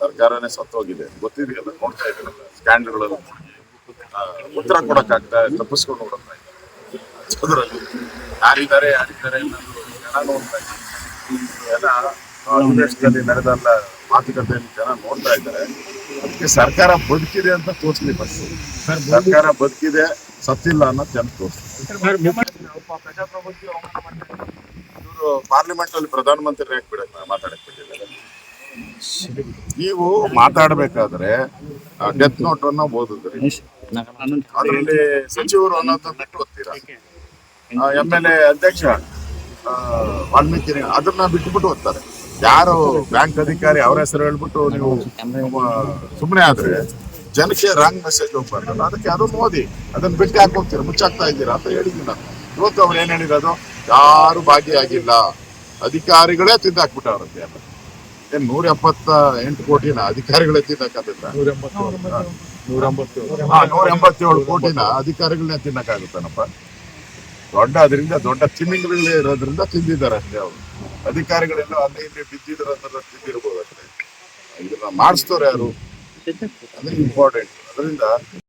ಸರ್ಕಾರನೇ ಸತ್ತೋಗಿದೆ, ಗೊತ್ತಿದೆಯಲ್ಲ, ನೋಡ್ತಾ ಇದ್ದೀರಲ್ಲ ಸ್ಕ್ಯಾಂಡಲ್ಗಳಲ್ಲಿ ಉತ್ತರ ಕೊಡಕ್ಕಾಗ್ತಾ ತಪ್ಪಿಸ್ಕೊಂಡು ನೋಡ್ತಾ ಇದ್ದಾರೆ. ಅದರಲ್ಲಿ ಯಾರಿದ್ದಾರೆ ಅನ್ನೋದು ಜನ ನೋಡ್ತಾ ಇದ್ದಾರೆ. ಜನ ಅಧಿವೇಶನದಲ್ಲಿ ನಡೆದಲ್ಲ ಮಾತುಕತೆಯಲ್ಲಿ ಜನ ನೋಡ್ತಾ ಇದ್ದಾರೆ. ಅದಕ್ಕೆ ಸರ್ಕಾರ ಬದುಕಿದೆ ಅಂತ ತೋರಿಸ್ಲಿ, ಫಸ್ಟ್ ಸರ್ಕಾರ ಬದುಕಿದೆ, ಸತ್ತಿಲ್ಲ ಅನ್ನೋದು ಜನ ತೋರಿಸ್ಲಿ. ಇವರು ಪಾರ್ಲಿಮೆಂಟ್ ಅಲ್ಲಿ ಪ್ರಧಾನಮಂತ್ರಿ ಮಾತಾಡಕ್ ಬಿಟ್ಟಿದ್ದಾರೆ. ನೀವು ಮಾತಾಡ್ಬೇಕಾದ್ರೆ ಡೆತ್ ನೋಟ್ ಅನ್ನ ಓದಿದ್ರಿ, ಅದರಲ್ಲಿ ಸಚಿವರು ಅನ್ನೋದನ್ನ ಬಿಟ್ಟು ಓದ್ತೀರಾ. MLA ಅಧ್ಯಕ್ಷ ವಾಲ್ಮೀಕಿ ಅದನ್ನ ಬಿಟ್ಟುಬಿಟ್ಟು ಓದ್ತಾರೆ. ಯಾರು ಬ್ಯಾಂಕ್ ಅಧಿಕಾರಿ ಅವ್ರ ಹೆಸರು ಹೇಳ್ಬಿಟ್ಟು ನೀವು ಸುಮ್ಮನೆ ಆದ್ರೆ ಜನಕ್ಕೆ ರಾಂಗ್ ಮೆಸೇಜ್ ಹೋಗ್ಬಾರ್ದಲ್ಲ. ಅದಕ್ಕೆ ಅದನ್ನ ಓದಿ, ಅದನ್ನ ಬಿಟ್ಟು ಯಾಕೆ ಹೋಗ್ತೀರಾ, ಮುಚ್ಚಾಕ್ತಾ ಇದ್ದೀರಾ ಅಂತ ಹೇಳಿದ್ದೀನಿ ನಾನು. ಇವತ್ತು ಅವ್ರು ಏನ್ ಹೇಳಿರೋದು, ಯಾರು ಭಾಗಿಯಾಗಿಲ್ಲ, ಅಧಿಕಾರಿಗಳೇ ತಿಂದಾಕ್ಬಿಟ್ಟವ್ರಂತೆ. ಏನ್ 178 ಕೋಟಿನ ಅಧಿಕಾರಿಗಳೇ ತಿನ್ನಕ್ಕಾಗತ್ತ? 187 ಕೋಟಿನ ಅಧಿಕಾರಿಗಳನ್ನೇ ತಿನ್ನಕ್ಕಾಗುತ್ತಾನಪ್ಪ? ಅದರಿಂದ ದೊಡ್ಡ ತಿಮಿಂಗಲೇ ಇರೋದ್ರಿಂದ ತಿಂದಿದ್ದಾರೆ ಅಷ್ಟೇ. ಅವರು ಅಧಿಕಾರಿಗಳೆಲ್ಲ ಅಲ್ಲಿ ಇಲ್ಲಿ ಬಿದ್ದಿದ್ರು ಅಂತ ತಿಂದಿರ್ಬೋದು ಅಷ್ಟೇ. ಇದನ್ನ ಮಾಡಿಸ್ತವ್ರು ಯಾರು, ಅದೇ ಇಂಪಾರ್ಟೆಂಟ್. ಅದರಿಂದ